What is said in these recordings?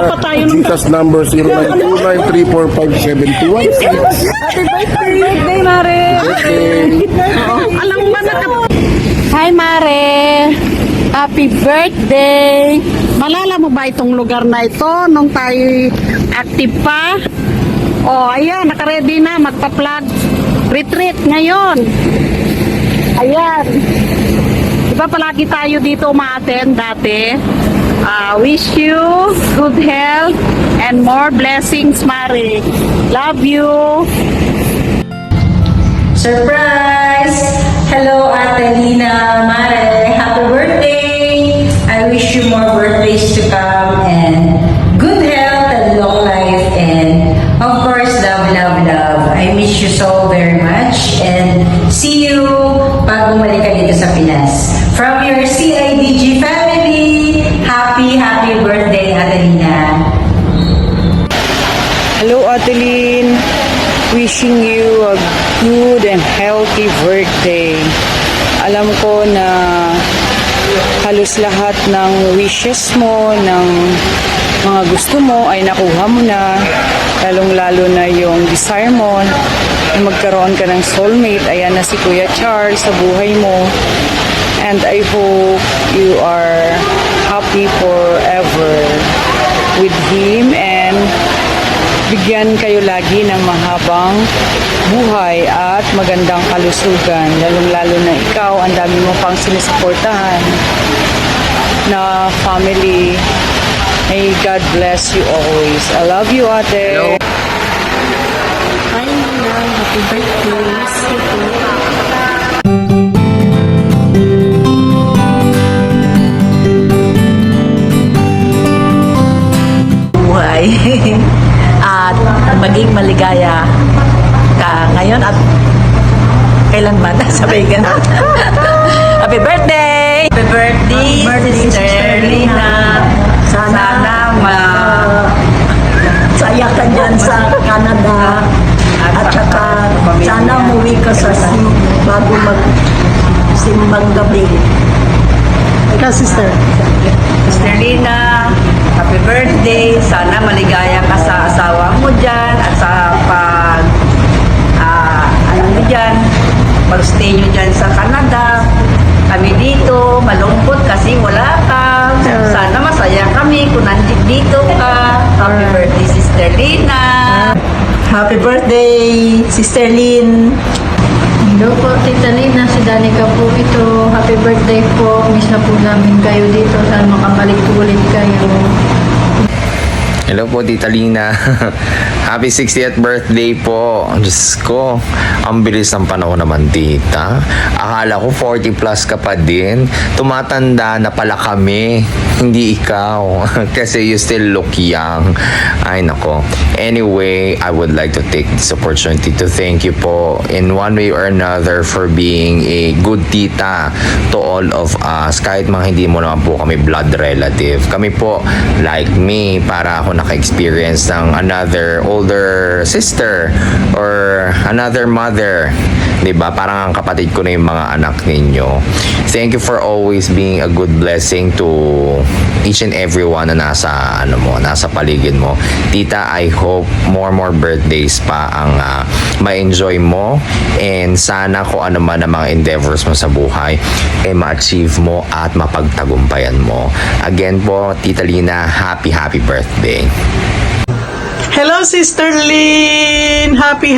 pa tayo ng... Gcash number 0929345721. Happy birthday, Mare! Alam mo ba na... Hi, Mare! Happy birthday! Malala mo ba itong lugar na ito nung tayo active pa? Oh, ayan, nakaready na, magpa-plug retreat ngayon. Ayan. Diba palagi tayo dito ma-attend dati? Wish you good health and more blessings, Mare. Love you. Surprise! Hello, Ate Lina, Mare. Happy birthday! I wish you more birthdays to come and good health and long life and of course, love, love, love. I miss you so very much and see you pag bumalik ka dito sa Pinas. From your CIDG family, happy birthday, Ate Lina. Hello, Atelin. Wishing you a good and healthy birthday. Alam ko na halos lahat ng wishes mo, ng mga gusto mo ay nakuha mo na. Lalong-lalo na yung desire mo na magkaroon ka ng soulmate. Ayan na si Kuya Charles sa buhay mo. And I hope you are happy forever with him and bigyan kayo lagi ng mahabang buhay at magandang kalusugan. Lalong-lalo na ikaw, ang dami mo pang sinusuportahan na family. May God bless you always. I love you, ate. Hi, Nina. Happy birthday. Buhay at maging maligaya ka ngayon at kailanman. Sabay ka na. Happy birthday! Happy birthday, Sister Lina. Sana saya ka dyan sa Canada at saka sana umuwi ka sa bago mag-simbang gabi. Ikaw, sister. Sister Lina, happy birthday. Sana maligaya ka sa asawa mo dyan at sa pag-stay nyo dyan sa Canada. Kami dito, malungkot kasi wala ka. Sana masaya kami kung nandito ka. Happy birthday, Sister Lina. Happy birthday, Sister Lin. Hello po, Tita Lina. Si Danica po ito. Happy birthday po. Miss na po namin kayo dito. Sana makabalik po ulit kayo. Hello po, Tita Lina. Happy 60th birthday po. Diyos ko, ang bilis ng panahon naman, tita. Akala ko 40 plus ka pa din. Tumatanda na pala kami. Hindi ikaw. Kasi you still look young. Ay, nako. Anyway, I would like to take this opportunity to thank you po in one way or another for being a good tita to all of us. Kahit mga hindi mo naman po kami blood relative. Kami po, like me, para ako naka-experience ng another older sister or another mother. Diba? Parang ang kapatid ko na yung mga anak ninyo. Thank you for always being a good blessing to each and everyone na nasa paligid mo. Tita, I hope more birthdays pa ang ma-enjoy mo, and sana kung ano man ang mga endeavors mo sa buhay ma-achieve mo at mapagtagumpayan mo. Again po, Tita Lina, happy birthday. Hello, Sister Lynn! Happy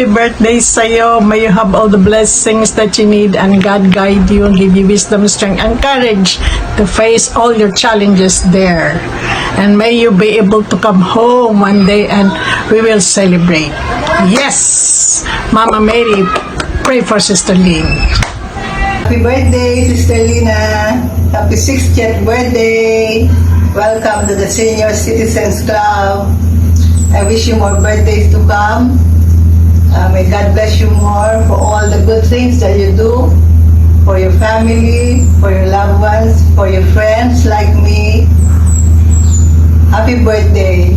birthday sa'yo. May you have all the blessings that you need and God guide you and give you wisdom, strength, and courage to face all your challenges there. And may you be able to come home one day and we will celebrate. Yes! Mama Mary, pray for Sister Lynn. Happy birthday, Sister Lina. Happy 60th birthday. Welcome to the Senior Citizens Club. I wish you more birthdays to come. May God bless you more for all the good things that you do for your family, for your loved ones, for your friends like me. Happy birthday.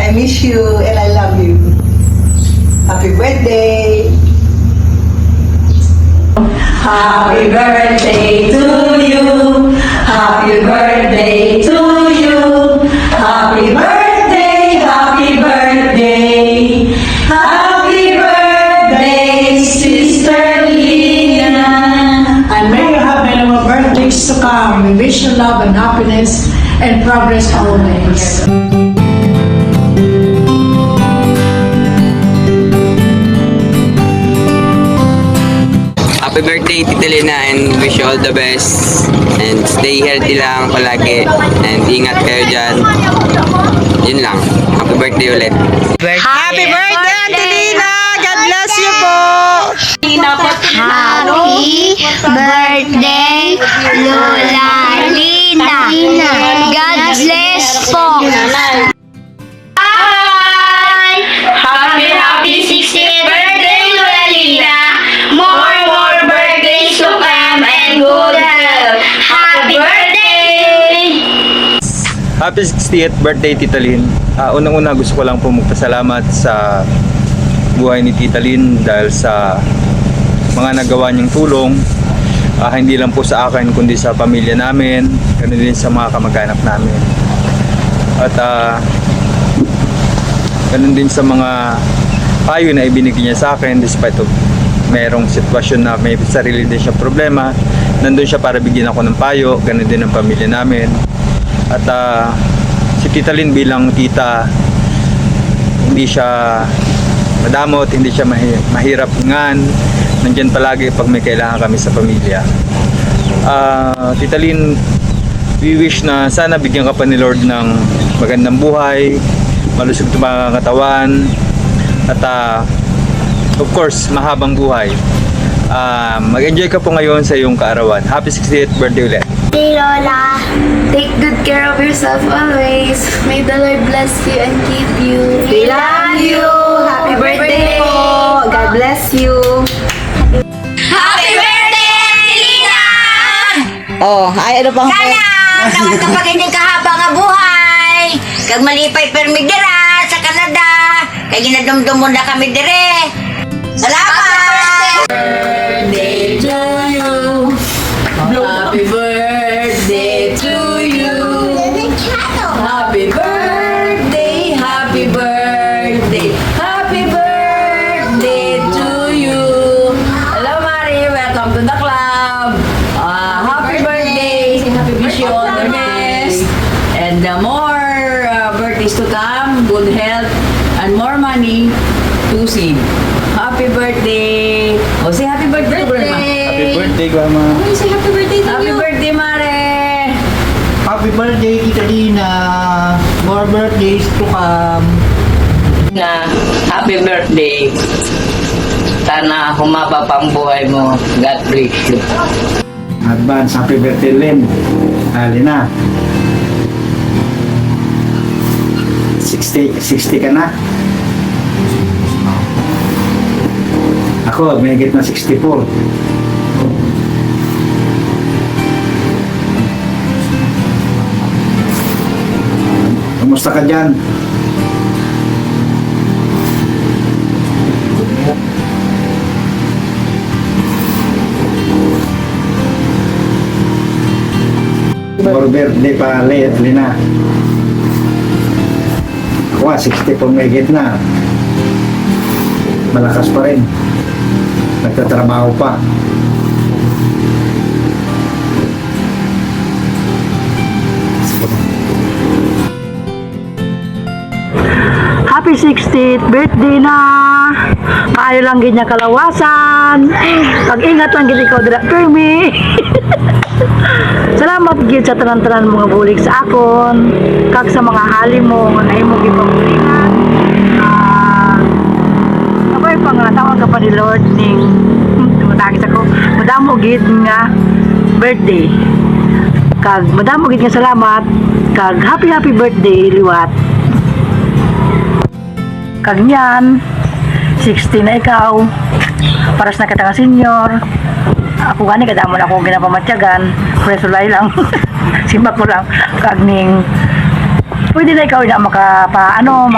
I miss you and I love you. Happy birthday. Happy birthday to you. Happy birthday to you. We wish you love and happiness and progress always. Happy birthday, Tita Lina, and wish you all the best. And stay healthy lang palagi. And ingat kayo dyan. Yun lang. Happy birthday ulit. Happy birthday, Auntie Lina! God bless you po! Happy birthday, Lola Lina. God bless po. Hi! Happy 60th birthday, Lola Lina. More birthdays to come and good health. Happy birthday! Happy 60th birthday, Tita Lynn. Unang-una gusto ko lang po magpasalamat sa buhay ni Tita Lynn dahil sa mga nagawa niyang tulong. Hindi lang po sa akin kundi sa pamilya namin, ganoon din sa mga kamag-anak namin. At ganoon din sa mga payo na ibinigay niya sa akin despite of merong sitwasyon na may sarili din siya problema. Nandun siya para bigyan ako ng payo, ganoon din ang pamilya namin. At si Tita Lynn bilang tita, hindi siya madamot, hindi siya mahirap ngan. Nandiyan palagi pag may kailangan kami sa pamilya. Tita Lynn, we wish na sana bigyan ka pa ni Lord ng magandang buhay, malusog na mga katawan, at of course, mahabang buhay. Mag-enjoy ka po ngayon sa iyong kaarawan. Happy 60th birthday ulit. Hey Lola, take good care of yourself always. May the Lord bless you and keep you. We love you! Happy birthday po! God bless you! Happy birthday, Lina! Oh, ay ano pang... Sana, naman kapag hindi kahaba nga buhay. Kag malipay permidira sa Canada. Kaya ginadumdum mo na kami dire. Salamat! Birthday to you. Happy birthday to you. Happy birthday, happy birthday, happy birthday to you. Hello, Mari. Welcome to the club. Happy birthday. Wish you all the best. And more birthdays to come, good health, and more money to save. Happy birthday. Oh, say happy birthday to Grandma. Happy birthday, Grandma. Say happy birthday to Happy birthday, Mare. Happy birthday, Tita Lina. More birthdays to come. Na happy birthday. Sana humaba pang buhay mo. God bless you. Advance happy birthday, Lynn. Lina. 60 ka na? Ako, may na 64. Kumusta ka dyan? For birthday pa, Lina. Ako, 60 po may na. Malakas pa rin. Nagtatrabaho pa. Happy 60th birthday na! Maayo lang ganyan kalawasan. Pag-ingat lang gid ikaw dira Kermi. Salamat gid sa tanan-tanan mga bulig sa akon. Kag sa mga hali mo nga nahimo gipamulingan. Abay pa nga tawag ka pa ni Lord ning tumatagis ako. Madamo gid nga birthday. Kag madamo gid nga salamat. Kag happy birthday liwat. Kag niyan, 60 na ikaw, paras na kita nga senior. Ako gani, kadamon ako ginapamatyagan, presulay lang, simba ko lang, kag ning, pwede na ikaw na ano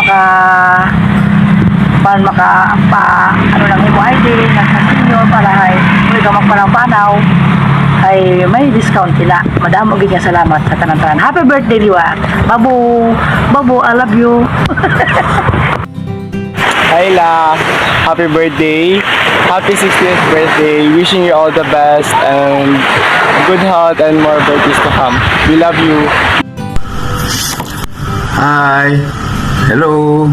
lang mo ID, nasa senior, para ay, kung ikaw magpalang-panaw, ay may discount sila. Madamo gid nga salamat sa tanan-tanan. Happy birthday, Liwa. Babu, I love you. Hi La, happy birthday. happy 60th birthday. Wishing you all the best and good health and more birthdays to come. We love you. Hi. Hello.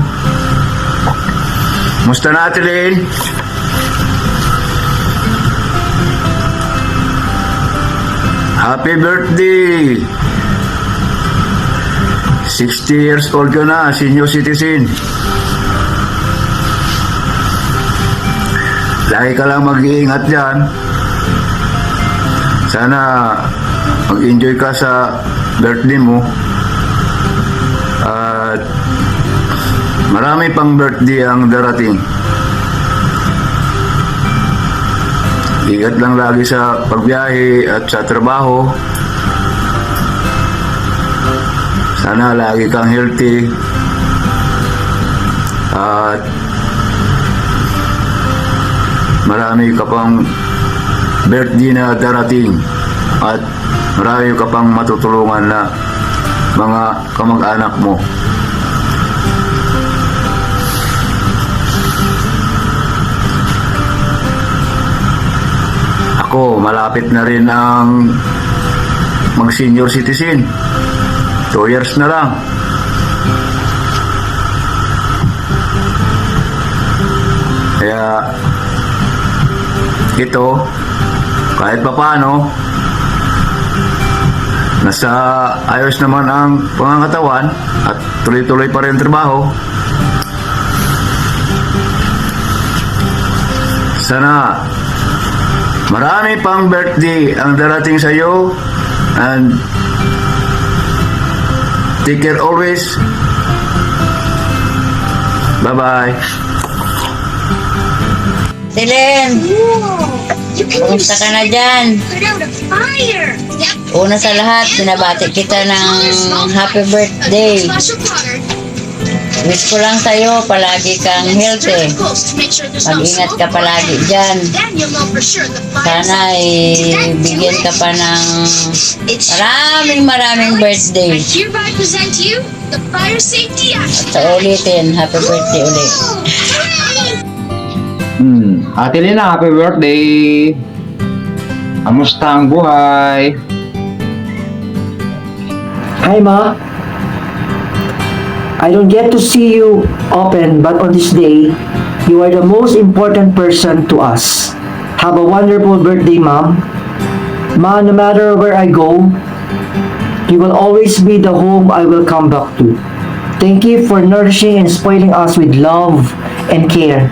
Musta na, Ate Lynn? Happy birthday! 60 years old ka na, senior citizen. Lagi ka lang mag-iingat dyan. Sana mag-enjoy ka sa birthday mo. At marami pang birthday ang darating. Ingat lang lagi sa pagbiyahe at sa trabaho. Sana lagi kang healthy. At marami ka pang birthday na darating. At marami ka pang matutulungan na mga kamag-anak mo. Ako, malapit na rin ang mag-senior citizen. 2 years na lang. Kaya, ito, kahit papaano, nasa ayos naman ang pangangatawan at tuloy-tuloy pa rin trabaho. Sana marami pang birthday ang darating sa iyo and take care always. Bye-bye. Silen, kumusta ka na dyan? Una sa lahat, binabati kita ng happy birthday. Wish ko lang sa'yo, palagi kang healthy. Mag-ingat ka palagi dyan. Sana bigyan ka pa ng maraming birthday. At sa ulitin, happy birthday ulit. Ate Lina, happy birthday! Kamusta ang buhay? Hi, Ma. I don't get to see you often, but on this day, you are the most important person to us. Have a wonderful birthday, Mom. Ma, no matter where I go, you will always be the home I will come back to. Thank you for nourishing and spoiling us with love and care.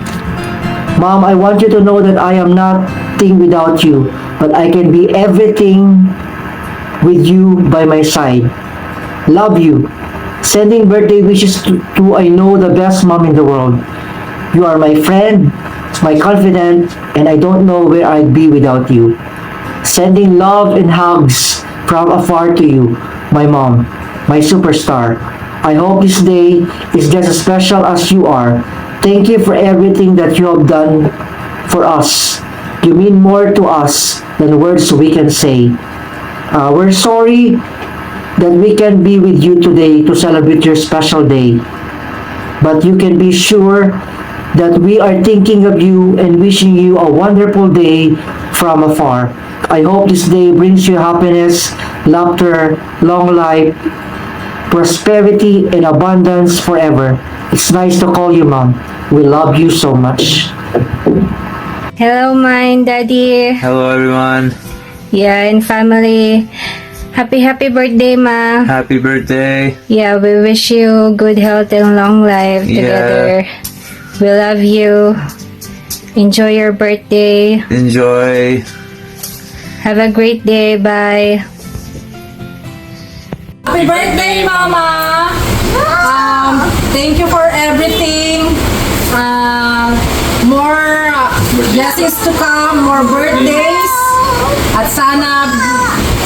Mom, I want you to know that I am nothing without you, but I can be everything with you by my side. Love you. Sending birthday wishes to I know the best mom in the world. You are my friend, my confidant, and I don't know where I'd be without you. Sending love and hugs from afar to you, my mom, my superstar. I hope this day is just as special as you are. Thank you for everything that you have done for us. You mean more to us than words we can say. We're sorry that we can be with you today to celebrate your special day. But you can be sure that we are thinking of you and wishing you a wonderful day from afar. I hope this day brings you happiness, laughter, long life, prosperity, and abundance forever. It's nice to call you Mom. We love you so much. Hello, mine, Daddy. Hello everyone. Yeah, and family. Happy birthday, Ma. Happy birthday. Yeah, we wish you good health and long life together. We love you. Enjoy your birthday. Enjoy. Have a great day. Bye. Happy birthday, Mama! Thank you for everything. More blessings to come, more birthdays. At sana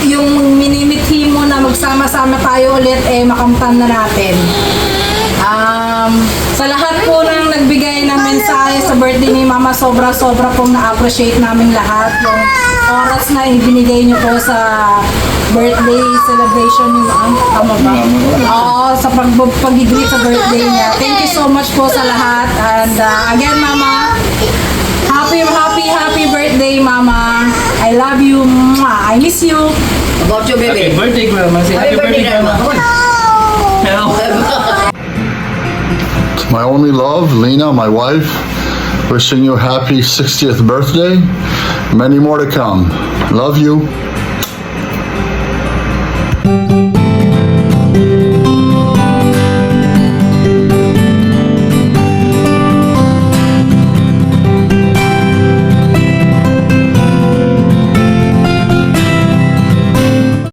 yung minimithi mo na magsama-sama tayo ulit, makamtan na natin. Sa lahat po ng nagbigay ng mensahe sa birthday ni Mama, sobra-sobra pong na-appreciate namin lahat yung oras na ibinigay niyo po sa birthday celebration ni Ma'am. Tama ba? Oo, sa pag-greet sa birthday niya. Thank you so much po sa lahat. And again, Mama, happy Happy birthday, Mama. I love you. Mwah. I miss you. About your baby. Happy birthday, Grandma. Happy birthday, Grandma. My only love, Lena, my wife, wishing you a happy 60th birthday. Many more to come. Love you.